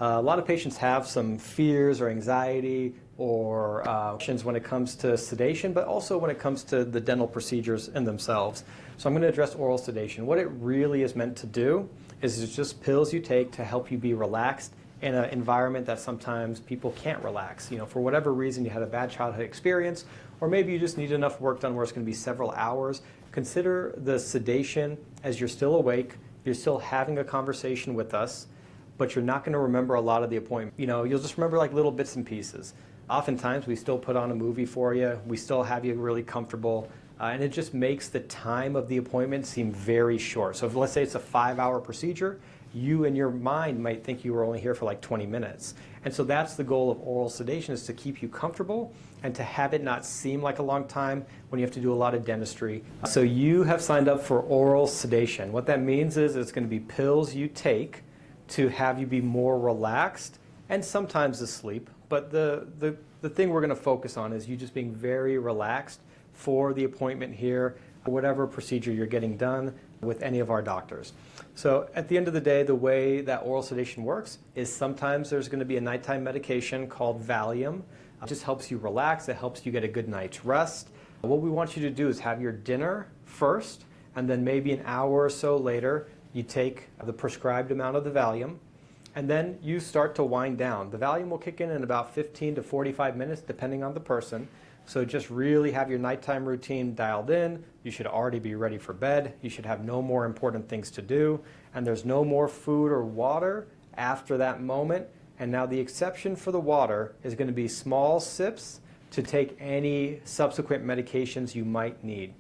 A lot of patients have some fears or anxiety or questions when it comes to sedation, but also when it comes to the dental procedures in themselves. So I'm going to address oral sedation. What it really is meant to do is it's just pills you take to help you be relaxed in an environment that sometimes people can't relax. You know, for whatever reason, you had a bad childhood experience, or maybe you just need enough work done where it's going to be several hours. Consider the sedation as you're still awake, you're still having a conversation with us, but you're not going to remember a lot of the appointment. You know, you'll just remember like little bits and pieces. Oftentimes, we still put on a movie for you. We still have you really comfortable. And it just makes the time of the appointment seem very short. So if, let's say it's a 5-hour procedure, you in your mind might think you were only here for like 20 minutes. And so that's the goal of oral sedation, is to keep you comfortable and to have it not seem like a long time when you have to do a lot of dentistry. So you have signed up for oral sedation. What that means is it's going to be pills you take to have you be more relaxed and sometimes asleep. But the thing we're going to focus on is you just being very relaxed for the appointment here, whatever procedure you're getting done with any of our doctors. So at the end of the day, the way that oral sedation works is sometimes there's going to be a nighttime medication called Valium. It just helps you relax. It helps you get a good night's rest. What we want you to do is have your dinner first, and then maybe an hour or so later, you take the prescribed amount of the Valium, and then you start to wind down. The Valium will kick in about 15 to 45 minutes, depending on the person. So just really have your nighttime routine dialed in. You should already be ready for bed. You should have no more important things to do. And there's no more food or water after that moment. And now the exception for the water is going to be small sips to take any subsequent medications you might need.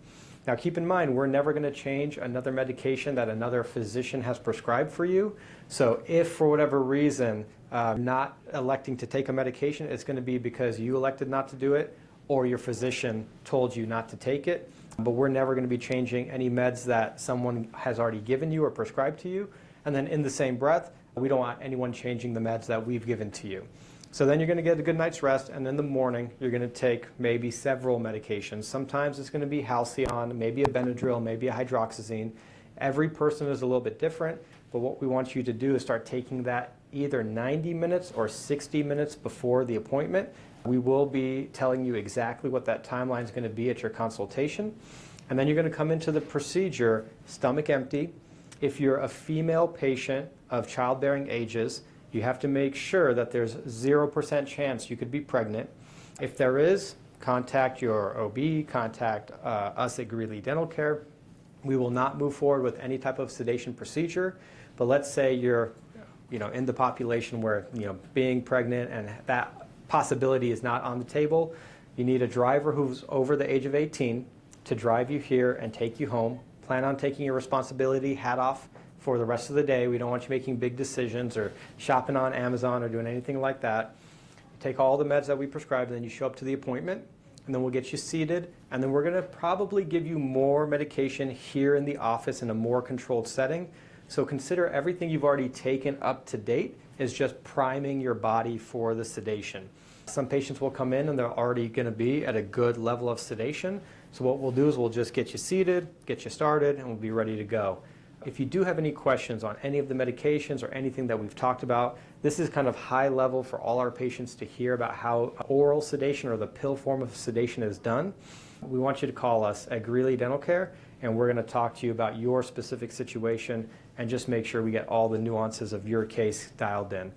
Now keep in mind, we're never going to change another medication that another physician has prescribed for you. So if for whatever reason not electing to take a medication, it's going to be because you elected not to do it or your physician told you not to take it. But we're never going to be changing any meds that someone has already given you or prescribed to you. And then in the same breath, we don't want anyone changing the meds that we've given to you. So then you're going to get a good night's rest, and in the morning you're going to take maybe several medications. Sometimes it's going to be Halcyon, maybe a Benadryl, maybe a hydroxyzine. Every person is a little bit different, but what we want you to do is start taking that either 90 minutes or 60 minutes before the appointment. We will be telling you exactly what that timeline is going to be at your consultation. And then you're going to come into the procedure stomach empty. If you're a female patient of childbearing ages, you have to make sure that there's 0% chance you could be pregnant. If there is, contact your OB, contact us at Greeley Dental Care. We will not move forward with any type of sedation procedure. But let's say you're in the population where being pregnant and that possibility is not on the table. You need a driver who's over the age of 18 to drive you here and take you home. Plan on taking your responsibility hat off for the rest of the day. We don't want you making big decisions or shopping on Amazon or doing anything like that. You take all the meds that we prescribe, and then you show up to the appointment, and then we'll get you seated, and then we're going to probably give you more medication here in the office in a more controlled setting. So consider everything you've already taken up to date is just priming your body for the sedation. Some patients will come in and they're already going to be at a good level of sedation. So what we'll do is we'll just get you seated, get you started, and we'll be ready to go. If you do have any questions on any of the medications or anything that we've talked about, this is kind of high level for all our patients to hear about how oral sedation or the pill form of sedation is done. We want you to call us at Greeley Dental Care, and we're going to talk to you about your specific situation and just make sure we get all the nuances of your case dialed in.